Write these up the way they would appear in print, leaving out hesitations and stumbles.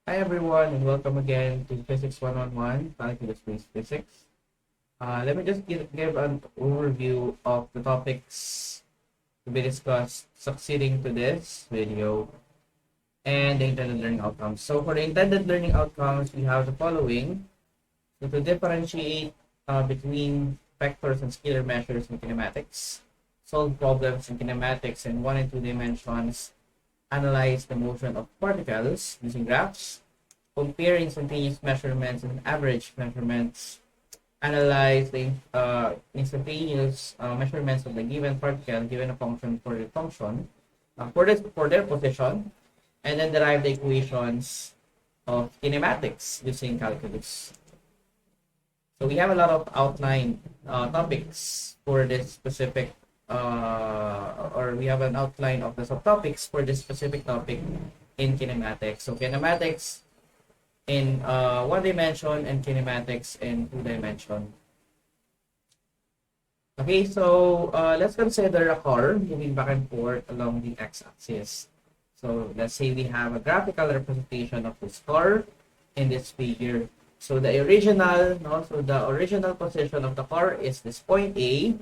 Hi everyone, and welcome again to Physics 111, Calculus-Based Physics. Let me just give an overview of the topics to be discussed succeeding to this video and the intended learning outcomes. So for the intended learning outcomes, we have the following. So to differentiate between vectors and scalar measures in kinematics, solve problems in kinematics in 1 and 2 dimensions, analyze the motion of particles using graphs, compare instantaneous measurements and average measurements, analyze the instantaneous measurements of the given particle given a function for the function for their position, and then derive the equations of kinematics using calculus. So we have a lot of outline topics for this specific or we have an outline of the subtopics for this specific topic in kinematics. So kinematics in 1 dimension and kinematics in 2 dimension. Okay, so let's consider a car moving back and forth along the x-axis. So let's say we have a graphical representation of this car in this figure. So the original position of the car is this point A,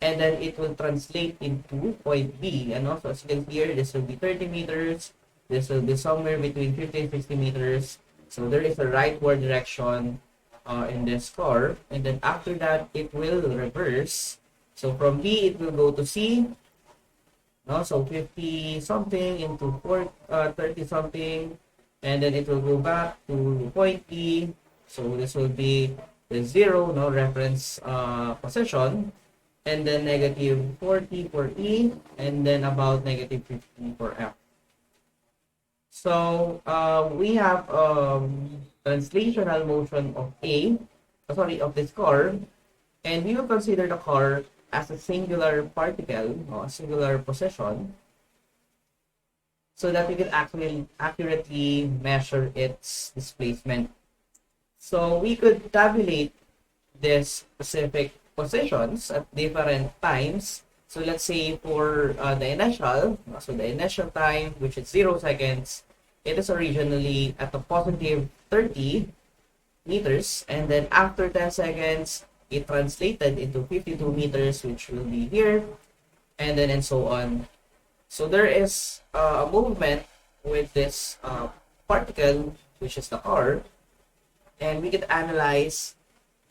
and then it will translate into point B. And also, as you can see here, this will be 30 meters. This will be somewhere between 50 and 60 meters. So there is a rightward direction in this car, and then after that it will reverse. So from B it will go to C. No, so 50 something into 30 something, and then it will go back to point E. So this will be the 0, no reference position, and then negative 40 for E, and then about negative 50 for F. So we have translational motion of of this car, and we will consider the car as a singular particle, a singular position, so that we can actually accurately measure its displacement. So we could tabulate these specific positions at different times. So let's say for the initial time, which is 0 seconds, it is originally at a positive 30 meters, and then after 10 seconds, it translated into 52 meters, which will be here, and then and so on. So there is a movement with this particle, which is the car, and we can analyze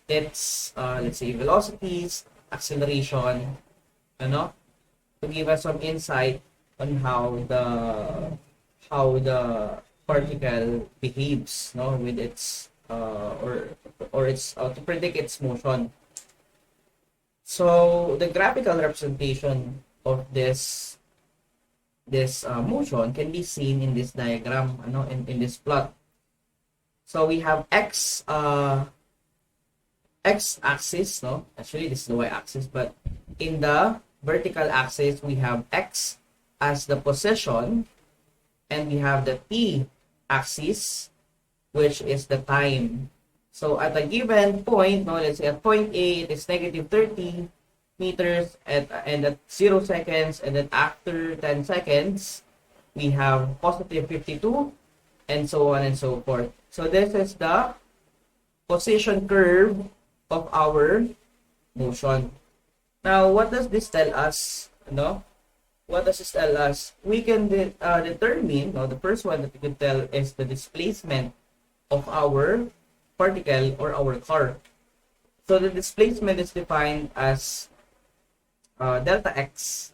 its, let's say, velocities, acceleration, to give us some insight on how the particle behaves, with its or its to predict its motion. So the graphical representation of this motion can be seen in this diagram, in this plot. So we have x axis, actually this is the y axis, but in the vertical axis we have x as the position, and we have the t axis, which is the time. So at a given point, let's say at point A, it is negative 30 meters and at 0 seconds, and then after 10 seconds, we have positive 52, and so on and so forth. So this is the position curve of our motion. Now, what does this tell us? What does this tell us? We can determine, the first one that we can tell is the displacement of our particle or our car. So the displacement is defined as delta x.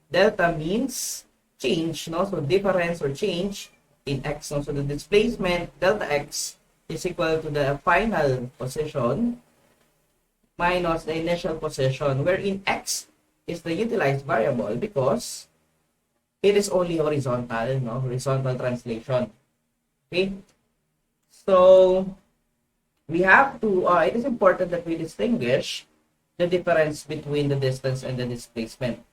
Delta means change, so difference or change in x. So the displacement delta x is equal to the final position minus the initial position, wherein x is the utilized variable because it is only horizontal, horizontal translation. Okay, so we have to, it is important that we distinguish the difference between the distance and the displacement.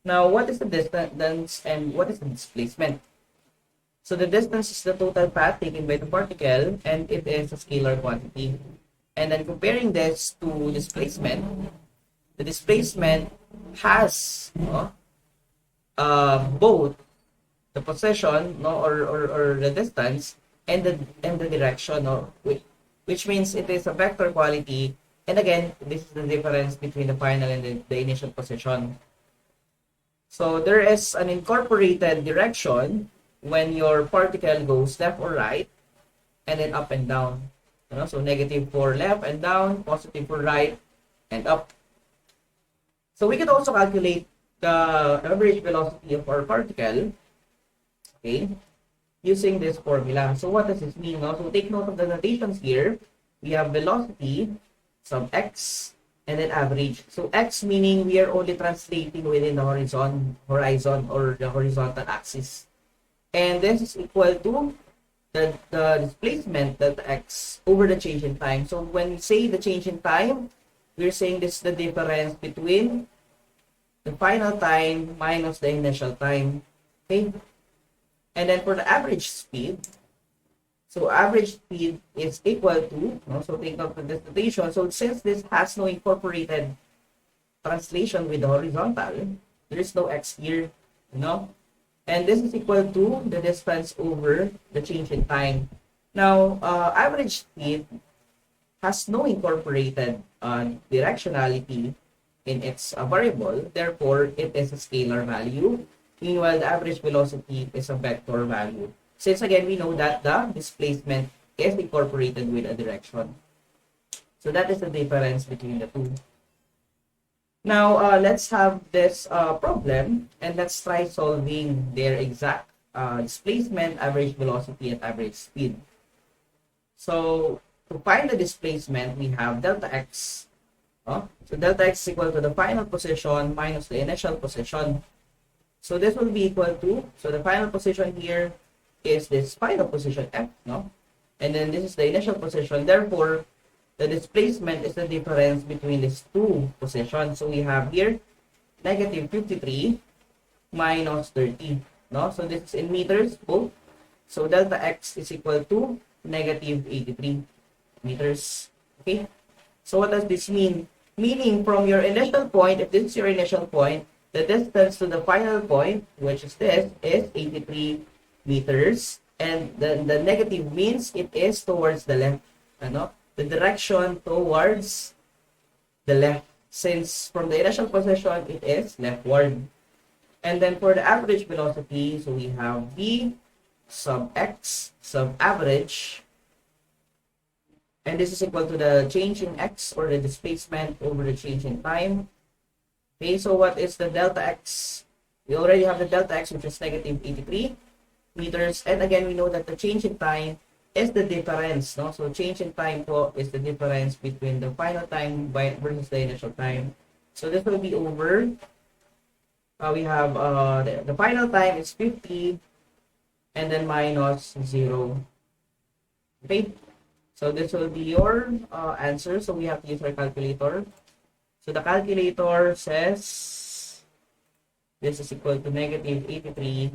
Now, what is the distance and what is the displacement? So the distance is the total path taken by the particle, and it is a scalar quantity. And then comparing this to displacement, the displacement has both the position or the distance and the direction, or which means it is a vector quality. And again, this is the difference between the final and the initial position. So there is an incorporated direction when your particle goes left or right, and then up and down. So negative for left and down, positive for right and up. So we can also calculate the average velocity of our particle, okay, using this formula. So what does this mean? So take note of the notations here. We have velocity sub x and then average. So x meaning we are only translating within the horizon or the horizontal axis. And this is equal to the displacement delta x over the change in time. So when we say the change in time, we're saying this is the difference between the final time minus the initial time. Okay? And then for the average speed, so average speed is equal to, so take up the notation. So since this has no incorporated translation with the horizontal, there is no x here, and this is equal to the distance over the change in time. Now, average speed has no incorporated directionality in its variable. Therefore, it is a scalar value. Meanwhile, the average velocity is a vector value. Since again, we know that the displacement is incorporated with a direction. So that is the difference between the two. Now, let's have this problem, and let's try solving their exact displacement, average velocity, and average speed. So, to find the displacement, we have delta x. So, delta x is equal to the final position minus the initial position. So, this will be equal to, so the final position here is this final position f, and then this is the initial position. Therefore, the displacement is the difference between these two positions. So we have here negative 53 minus 30. So this is in meters both. So delta x is equal to negative 83 meters. Okay. So what does this mean? Meaning from your initial point, if this is your initial point, the distance to the final point, which is this, is 83 meters. And then the negative means it is towards the left. The direction towards the left, since from the initial position it is leftward. And then for the average velocity, so we have v sub x sub average, and this is equal to the change in x, or the displacement over the change in time. Okay, so what is the delta x? We already have the delta x, which is negative 83 meters, and again we know that the change in time is the difference, So change in time is the difference between the final time versus the initial time. So this will be over. We have the final time is 50, and then minus 0. Okay. So this will be your answer. So we have to use our calculator. So the calculator says this is equal to negative 83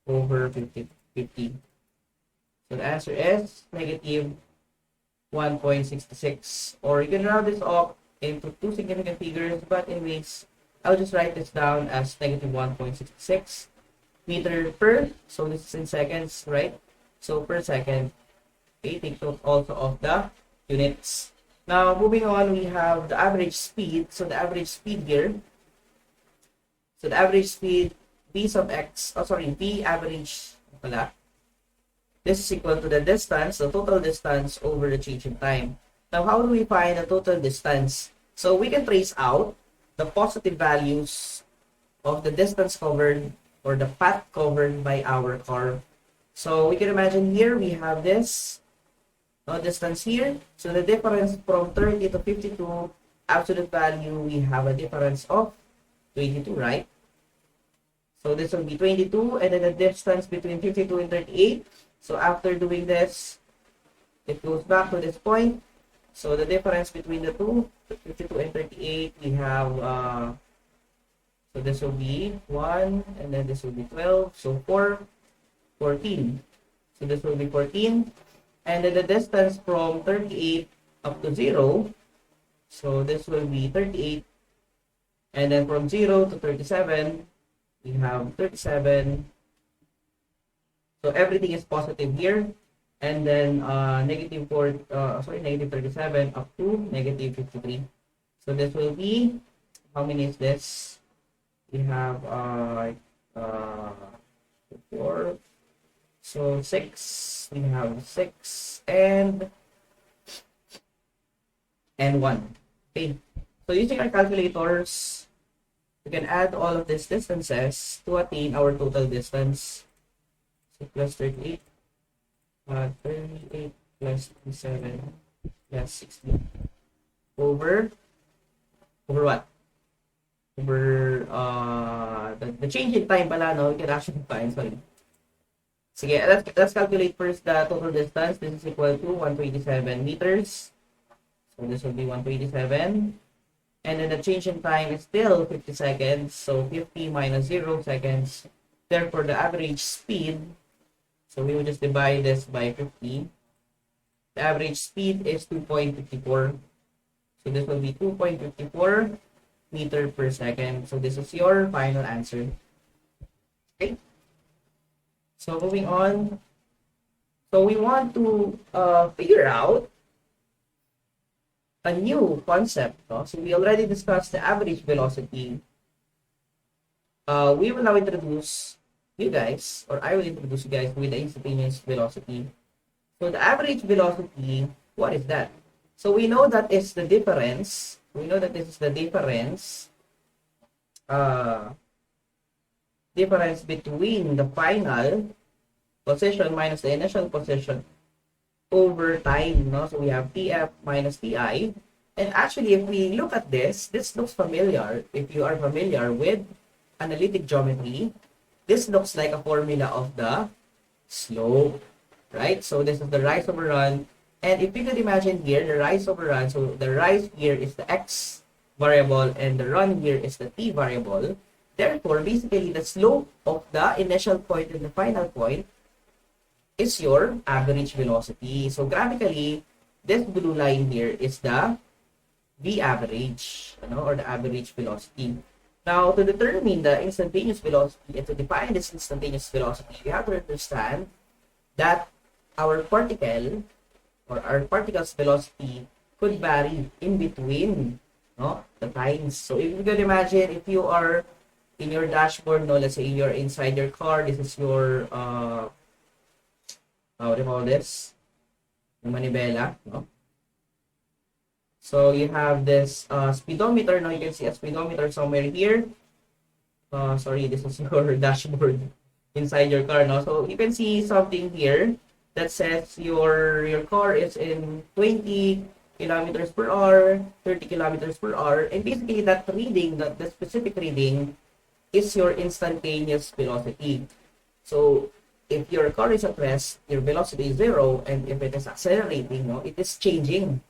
over 50. So the answer is negative 1.66, or you can round this off into two significant figures, but anyways, I'll just write this down as negative 1.66 meter per, so this is in seconds, right? So per second. Okay, take note also of the units. Now, moving on, we have the average speed. So the average speed here, so the average speed, v sub x, v average, this is equal to the distance, the total distance over the change in time. Now, how do we find the total distance? So we can trace out the positive values of the distance covered, or the path covered by our car. So we can imagine here we have this distance here. So the difference from 30 to 52, absolute value, we have a difference of 22, right? So this will be 22, and then the distance between 52 and 38. So after doing this, it goes back to this point. So the difference between the two, 52 and 38, we have, so this will be 1, and then this will be 12. So 14. So this will be 14. And then the distance from 38 up to 0, so this will be 38. And then from 0 to 37, we have 37. So everything is positive here. and then negative 37 up to negative 53. So this will be, how many is this? We have uh, 4. So 6. We have 6 and 1. Okay. So using our calculators, we can add all of these distances to attain our total distance. So plus 38, 38 plus 37 plus 16 over what? Over the change in time pala, no? We can actually find, sorry. Sige, let's calculate first the total distance. This is equal to 127 meters. So this will be 127. And then the change in time is still 50 seconds. So 50 minus 0 seconds. Therefore, the average speed, so we will just divide this by 50. The average speed is 2.54. So this will be 2.54 meter per second. So this is your final answer. Okay. So moving on. So we want to figure out a new concept. No? So we already discussed the average velocity. We will now introduce you guys, or I will introduce you guys with the instantaneous velocity. So the average velocity, what is that? So we know that it's the difference. We know that this is the difference between the final position minus the initial position over time, no? So we have TF minus TI. And actually, if we look at this looks familiar. If you are familiar with analytic geometry, this looks like a formula of the slope, right? So this is the rise over run. And if you could imagine here, the rise over run, so the rise here is the x variable and the run here is the t variable. Therefore, basically, the slope of the initial point and the final point is your average velocity. So graphically, this blue line here is the V average, or the average velocity. Now, to determine the instantaneous velocity and to define this instantaneous velocity, we have to understand that our particle or our particle's velocity could vary in between, the times. So if you can imagine, if you are in your dashboard, let's say you're inside your car, this is your what do you call this? The manibela, no? So you have this speedometer. Now you can see a speedometer somewhere here. Sorry, this is your dashboard inside your car. No? So you can see something here that says your car is in 20 kilometers per hour, 30 kilometers per hour. And basically that reading, the specific reading is your instantaneous velocity. So if your car is at rest, your velocity is 0, and if it is accelerating, it is changing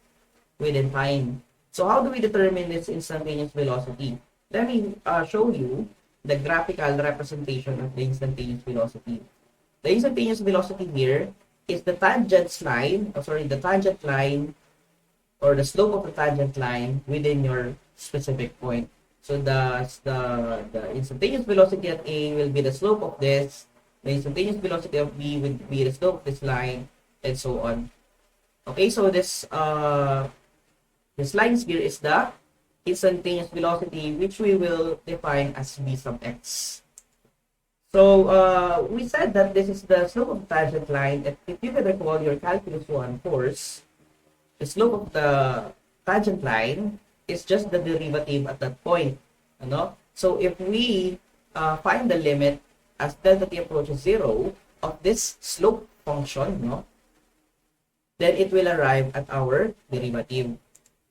within time. So how do we determine this instantaneous velocity? Let me show you the graphical representation of the instantaneous velocity. The instantaneous velocity here is the tangent line, the tangent line or the slope of the tangent line within your specific point. So the instantaneous velocity at A will be the slope of this. The instantaneous velocity of B would be the slope of this line, and so on. Okay, so this line here is the instantaneous velocity, which we will define as V sub x. So we said that this is the slope of the tangent line. And if you can recall your calculus 1 course, the slope of the tangent line is just the derivative at that point. So if we find the limit as delta t approaches 0 of this slope function, then it will arrive at our derivative.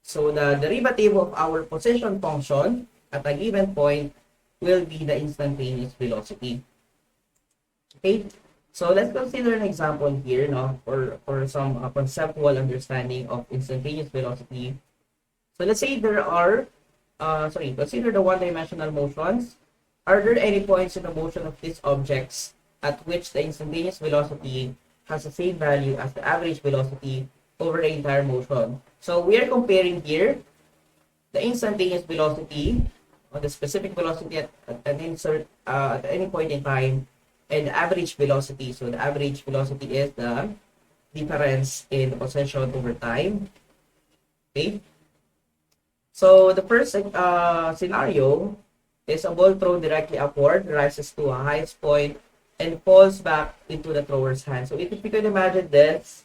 So the derivative of our position function at a given point will be the instantaneous velocity. Okay, so let's consider an example here, for some conceptual understanding of instantaneous velocity. So let's say there are, consider the one-dimensional motions. Are there any points in the motion of these objects at which the instantaneous velocity has the same value as the average velocity over the entire motion? So we are comparing here the instantaneous velocity, or the specific velocity at any point in time, and the average velocity. So the average velocity is the difference in position over time. Okay? So the first scenario is a ball thrown directly upward, rises to a highest point, and falls back into the thrower's hand. So if you can imagine this,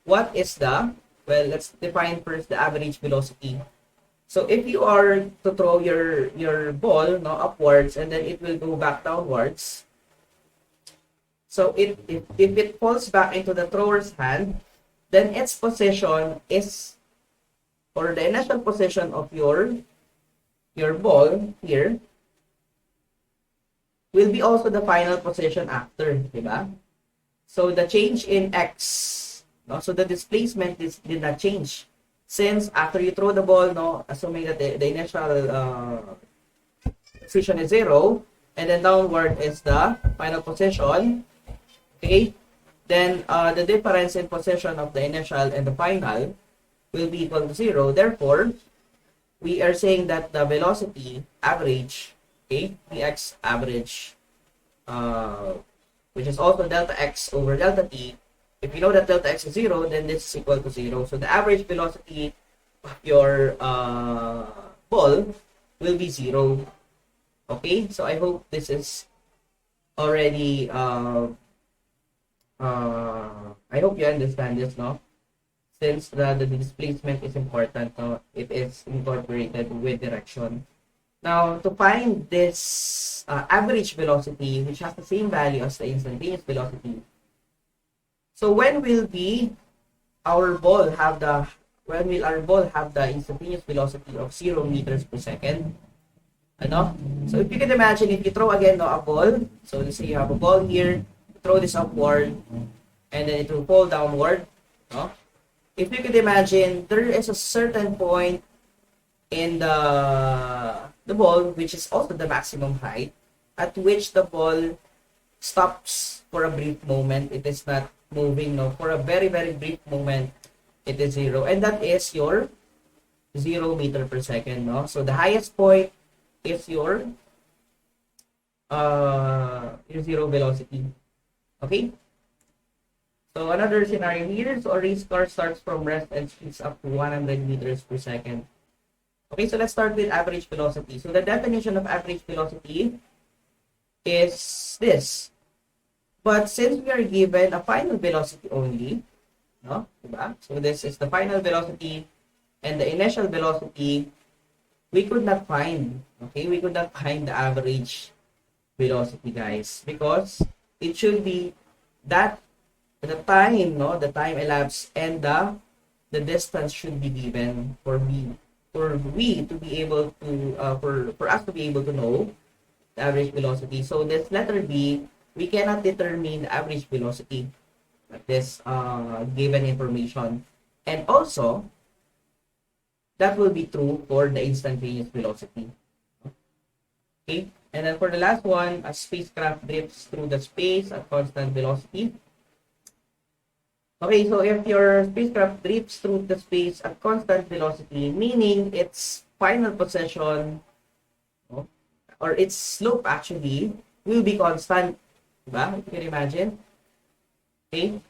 what is the, well, let's define first the average velocity. So if you are to throw your ball no, upwards and then it will go back downwards, so if it falls back into the thrower's hand, then its position is, or the initial position of your ball here will be also the final position after, diba? So the change in x, no? So the displacement did not change. Since after you throw the ball, no, assuming that the initial position is 0, and then downward is the final position, okay, then the difference in position of the initial and the final will be equal to 0. Therefore, we are saying that the velocity average, okay, Px average, which is also delta x over delta t. If you know that delta x is 0, then this is equal to 0. So the average velocity of your ball will be 0. Okay, so I hope this is already, I hope you understand this, no? Since the displacement is important, no? It is incorporated with direction. Now, to find this average velocity, which has the same value as the instantaneous velocity, so when will our ball have the instantaneous velocity of 0 meters per second? Ano? So if you can imagine, if you throw again a ball, so let's say you have a ball here, throw this upward, and then it will fall downward. No? If you could imagine, there is a certain point in the ball, which is also the maximum height, at which the ball stops for a brief moment. It is not moving, no, for a very, very brief moment, it is 0. And that is your 0 meter per second, no? So the highest point is your 0 velocity. Okay? So another scenario here, so a race car starts from rest and speeds up to 100 meters per second. Okay, so let's start with average velocity. So the definition of average velocity is this. But since we are given a final velocity only, no? Diba? So this is the final velocity and the initial velocity, we could not find, okay? We could not find the average velocity, guys, because it should be that the time, no? The time elapsed and the distance should be given for we to be able to, for us to be able to know the average velocity. So this letter B, we cannot determine the average velocity at this given information. And also, that will be true for the instantaneous velocity. Okay? And then for the last one, a spacecraft drifts through the space at constant velocity. Okay, so if your spacecraft drifts through the space at constant velocity, meaning its final position, or its slope actually, will be constant. Diba? You can imagine. Okay?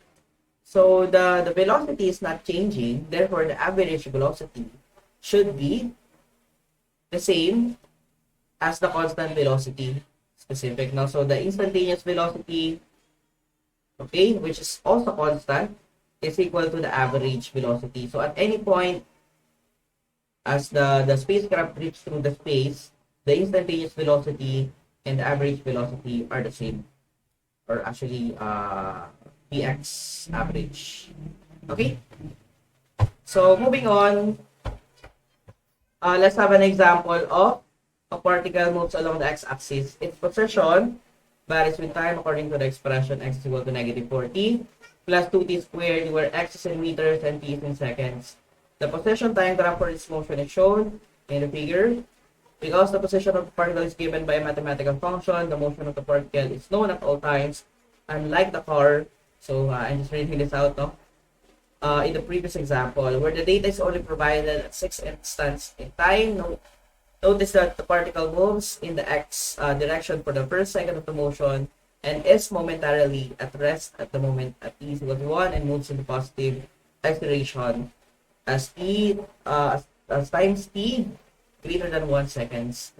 So the velocity is not changing, therefore the average velocity should be the same as the constant velocity specific. Now, so the instantaneous velocity, okay, which is also constant, is equal to the average velocity. So at any point, as the spacecraft drifts through the space, the instantaneous velocity and the average velocity are the same. Or actually, Px average. Okay? So, moving on, let's have an example of a particle moves along the x-axis. Its position varies with time according to the expression x is equal to -40 plus 2t squared, where x is in meters and t is in seconds. The position time graph for its motion is shown in the figure. Because the position of the particle is given by a mathematical function, the motion of the particle is known at all times, unlike the car. So, I'm just reading this out, no? In the previous example, where the data is only provided at 6 instants in time, notice that the particle moves in the x direction for the first second of the motion, and is momentarily at rest at the moment at t is equal to 1 and moves into positive acceleration as as times t greater than 1 seconds.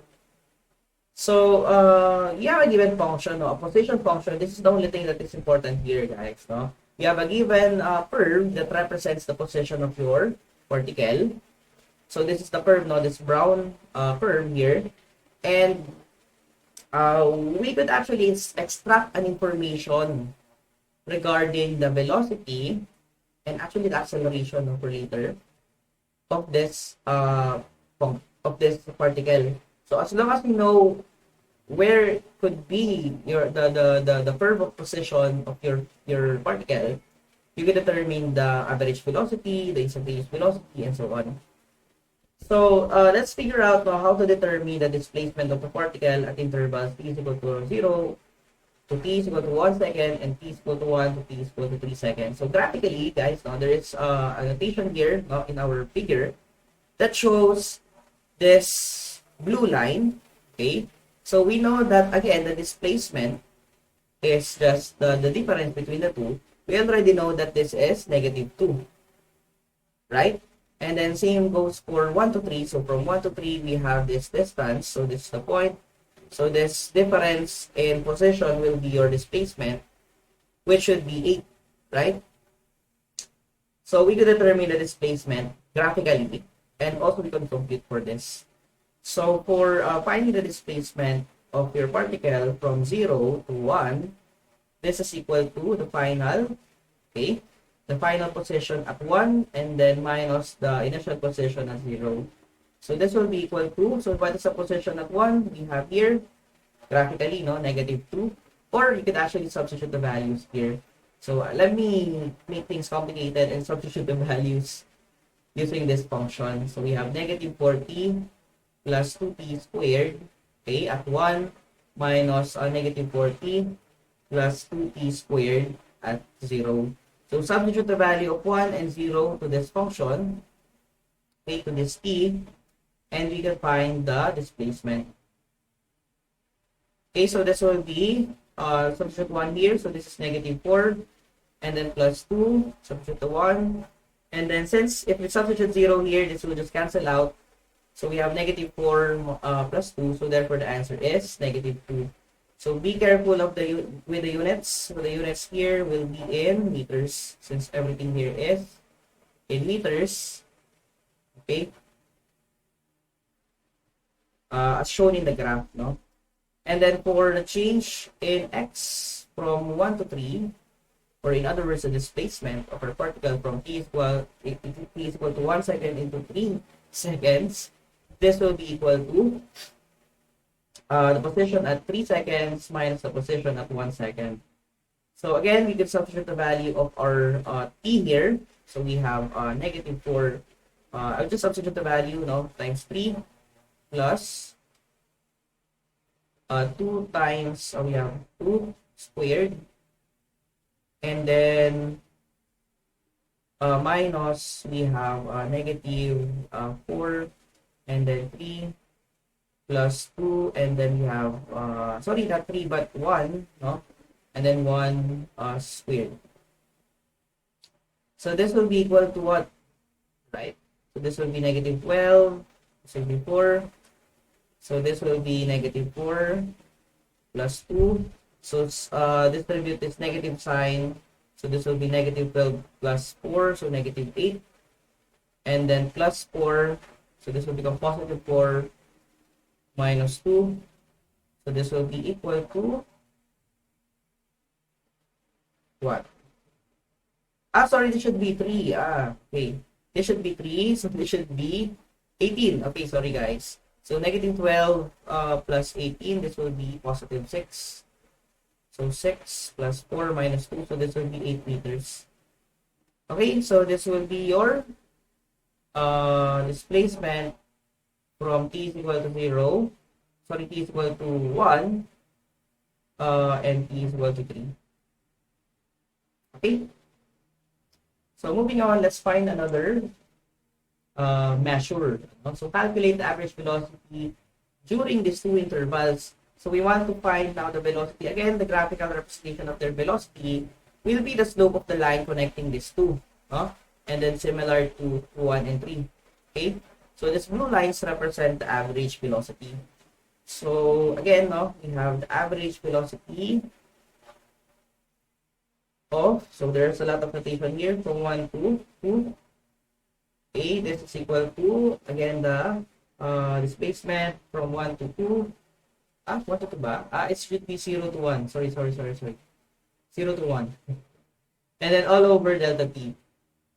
So, you have a given function, no? A position function. This is the only thing that is important here, guys. No? You have a given curve that represents the position of your particle. So, this is the curve, no? This brown curve here. And we could actually extract an information regarding the velocity and actually the acceleration operator of this particle. So as long as we know where could be the curve of position of your particle, you can determine the average velocity, the instantaneous velocity, and so on. So let's figure out how to determine the displacement of the particle at intervals t is equal to 0 to t is equal to 1 second and t is equal to 1 to t is equal to 3 seconds. So graphically, guys, there is a notation here in our figure that shows this blue line. Okay, so we know that again the displacement is just the difference between the two. We already know that this is -2, right? And then same goes for 1 to 3. So from 1 to 3, we have this distance. So this is the point. So this difference in position will be your displacement, which should be 8, right? So we can determine the displacement graphically, and also we can compute for this. So for finding the displacement of your particle from 0 to 1, this is equal to the final, okay? The final position at 1 and then minus the initial position at 0. So this will be equal to, so what is the position at 1? We have here, graphically, -2. Or you could actually substitute the values here. So let me make things complicated and substitute the values using this function. So we have -4t plus 2t squared, okay, at 1 minus -4t plus 2t squared at 0. So substitute the value of 1 and 0 to this function, okay, to this t, and we can find the displacement. Okay, so this will be, substitute 1 here, so this is -4, and then plus 2, substitute the 1, and then since if we substitute 0 here, this will just cancel out, so we have -4 plus 2, so therefore the answer is -2. So be careful of with the units. So the units here will be in meters, since everything here is in meters. Okay, as shown in the graph, no? And then for the change in x from 1 to 3, or in other words, the displacement of our particle from t is equal to 1 second into 3 seconds, this will be equal to the position at 3 seconds minus the position at 1 second. So again, we can substitute the value of our t here. So we have -4. I'll just substitute the value, times 3 plus 2 times, we have 2 squared, and then minus, we have -4, and then 3 plus 2, and then we have, sorry, not 3, but 1, and then 1 squared. So this will be equal to what, right? So this will be -12, this will be 4, so this will be -4 plus 2, so distribute this negative sign, so this will be -12 plus 4, so -8, and then plus 4, so this will become +4 minus 2, so this will be equal to what? Sorry, this should be 3. Okay, this should be 3, so this should be 18. Okay, sorry guys. So -12 plus 18, this will be +6. So 6 plus 4 minus 2, so this will be 8 meters. Okay, so this will be your displacement from t is equal to 0, sorry, t is equal to 1, and t is equal to 3. Okay, so moving on, let's find another measure. So calculate the average velocity during these two intervals. So we want to find now the velocity. Again, the graphical representation of their velocity will be the slope of the line connecting these two. And then similar to 1 and 3. Okay? So these blue lines represent the average velocity. So again, we have the average velocity of, so there's a lot of notation here, from 1 to 2. A, this is equal to, again, the displacement from 1 to 2. 1 to 2 ba? It should be 0 to 1. Sorry. 0 to 1. And then all over delta t.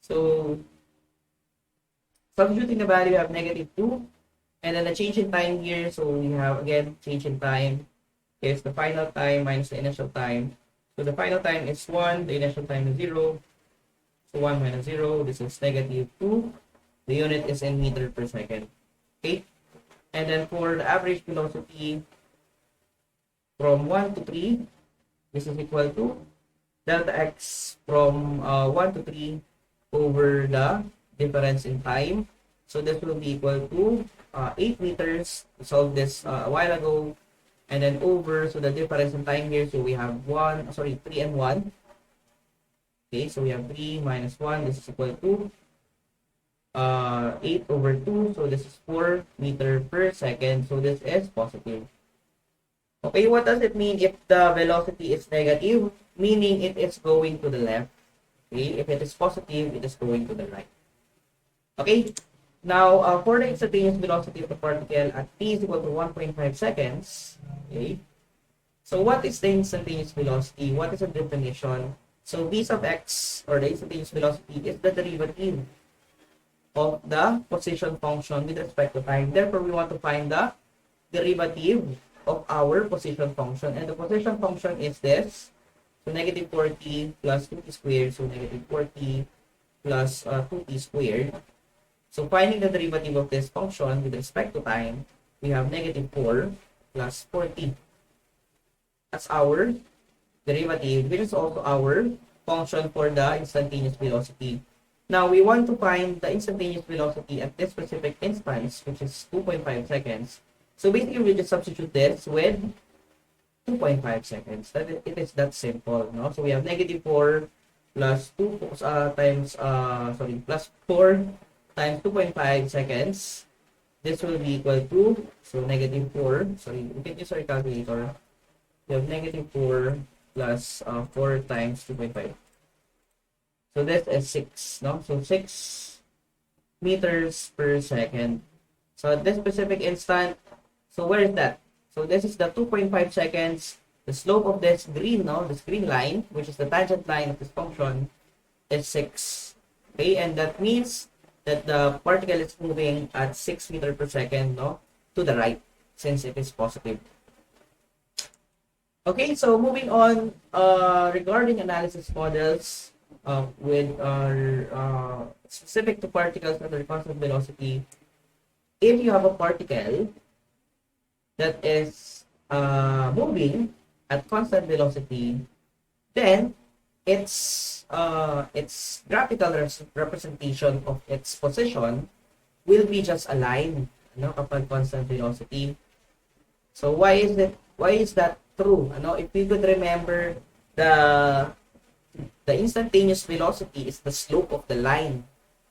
So, substituting the value, we have negative 2. And then the change in time here, so we have, again, change in time is the final time minus the initial time. So the final time is 1, the initial time is 0. So 1 minus 0, this is negative 2. The unit is in meter per second. Okay? And then for the average velocity from 1 to 3, this is equal to delta x from 1 to 3 over the difference in time. So this will be equal to 8 meters. We solved this a while ago. And then over, so the difference in time here, so we have 3 and 1. Okay, so we have 3 minus 1, this is equal to 8 over 2, so this is 4 meter per second, so this is positive. Okay, what does it mean if the velocity is negative? Meaning it is going to the left. Okay, if it is positive, it is going to the right. Okay, now for the instantaneous velocity of the particle at t is equal to 1.5 seconds. Okay, so what is the instantaneous velocity? What is the definition? So v sub x, or the instantaneous velocity, is the derivative of the position function with respect to time. Therefore, we want to find the derivative of our position function. And the position function is this. So negative 4t plus 2t squared. So negative 4t plus 2t squared. So finding the derivative of this function with respect to time, we have negative 4 plus 4t. That's our derivative, which is also our function for the instantaneous velocity. Now, we want to find the instantaneous velocity at this specific instance, which is 2.5 seconds. So basically, we just substitute this with 2.5 seconds. It is that simple, no? So we have negative 4 plus 2 plus 4 times 2.5 seconds. This will be equal to, so negative 4, sorry, we can use our calculator. We have negative 4 plus 4 times 2.5. So this is 6, no? So 6 meters per second. So at this specific instant, so where is that? So this is the 2.5 seconds. The slope of this green, no? This green line, which is the tangent line of this function, is 6. Okay, and that means that the particle is moving at 6 meters per second, no? To the right, since it is positive. Okay, so moving on, regarding analysis models with specific to particles at their constant velocity, if you have a particle that is moving at constant velocity, then its graphical representation of its position will be just a line, kapag constant velocity. So why is that true? If we could remember, the instantaneous velocity is the slope of the line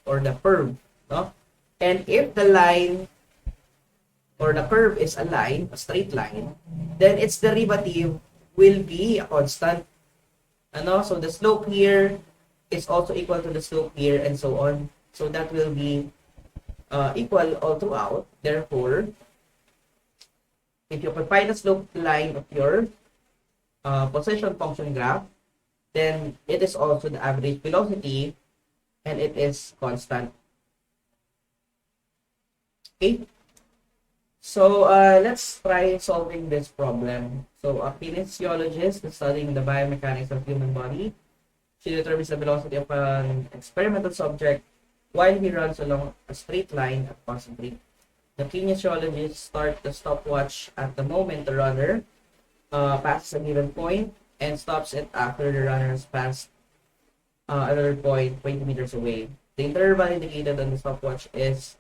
or the curve, no? And if the line or the curve is a line, a straight line, then its derivative will be a constant. So the slope here is also equal to the slope here, and so on. So that will be equal all throughout. Therefore, if you can find the slope line of your position function graph, then it is also the average velocity, and it is constant. Okay. So let's try solving this problem. So a kinesiologist studying the biomechanics of human body, she determines the velocity of an experimental subject while he runs along a straight line at constant rate. The kinesiologist starts the stopwatch at the moment the runner passes a given point and stops it after the runner has passed another point 20 meters away. The interval indicated on the stopwatch is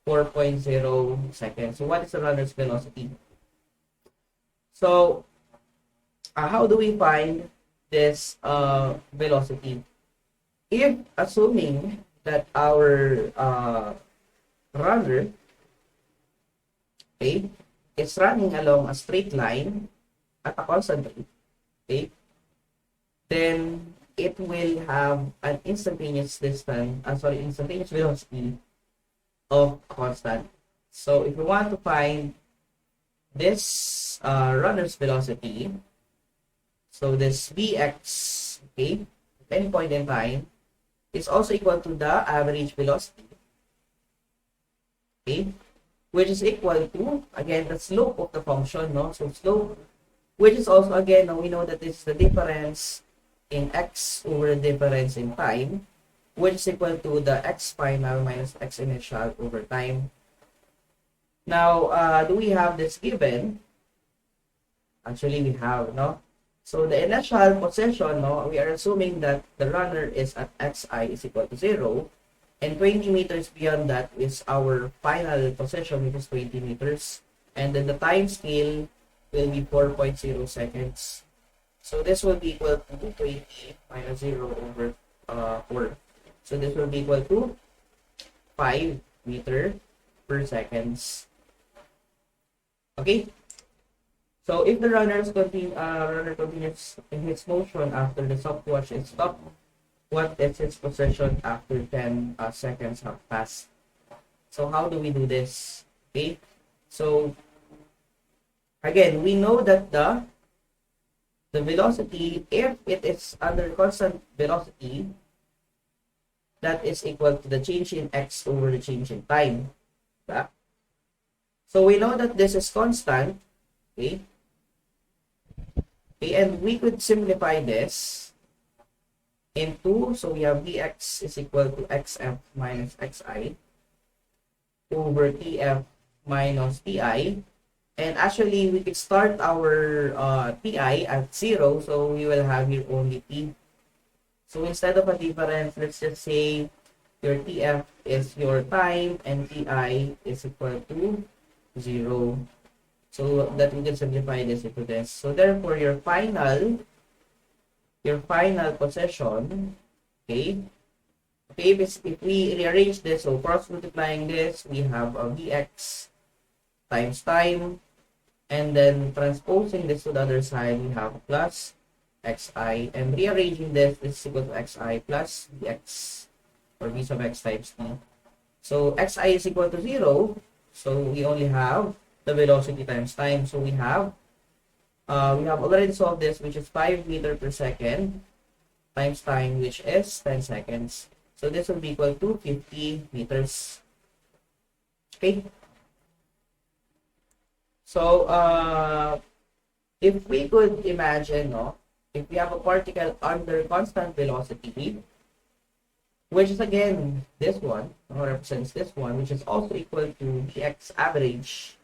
4.0 seconds. So what is the runner's velocity? So, how do we find this velocity? If assuming that our runner, okay, is running along a straight line at a constant rate, okay, then it will have an instantaneous instantaneous velocity of constant. So if we want to find this runner's velocity, so this Vx, okay, at any point in time, is also equal to the average velocity, okay, which is equal to, again, the slope of the function, no? So slope, which is also, again, we know that this is the difference in x over the difference in time, which is equal to the x final minus x initial over time. Now, do we have this given? Actually, we have, no? So the initial position, no, we are assuming that the runner is at xi is equal to 0, and 20 meters beyond that is our final position, which is 20 meters. And then the time scale will be 4.0 seconds. So this will be equal to 20 minus 0 over 4. So this will be equal to 5 meter per seconds. Okay? So if the runner continues in its motion after the stopwatch is stopped, what is its position after 10 seconds have passed? So how do we do this? Okay? So again, we know that the velocity, if it is under constant velocity, that is equal to the change in x over the change in time. Right? So we know that this is constant, okay? Okay, and we could simplify this into, so we have Vx is equal to xf minus xi over tf minus ti. And actually, we could start our ti at 0, so we will have here only t. So instead of a difference, let's just say your tf is your time and ti is equal to 0. So that we can simplify this into this. So therefore, your final position, okay, if we rearrange this, so cross multiplying this, we have a Vx times time, and then transposing this to the other side, we have plus xi, and rearranging this is equal to xi plus Vx, or v sub x times t. So xi is equal to 0, so we only have the velocity times time. So we have already solved this, which is 5 meter per second times time, which is 10 seconds. So this will be equal to 50 meters. Okay. So if we could imagine, no, if we have a particle under constant velocity, which is again this one, or represents this one, which is also equal to the x average.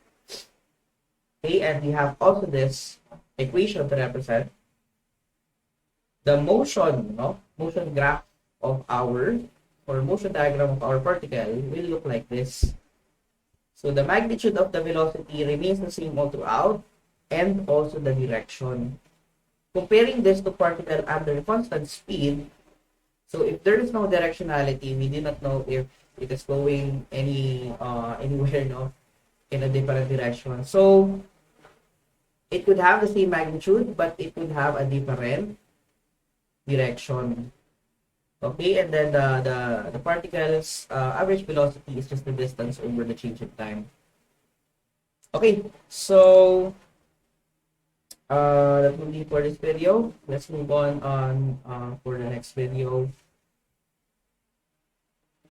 Okay, and we have also this equation to represent the motion, motion graph of our, or motion diagram of our particle will look like this. So the magnitude of the velocity remains the same all throughout, and also the direction. Comparing this to particle under constant speed, so if there is no directionality, we do not know if it is going anywhere, no, in a different direction. So it could have the same magnitude, but it could have a different direction. Okay, and then the particle's average velocity is just the distance over the change in time. Okay, so that will be for this video. Let's move on for the next video.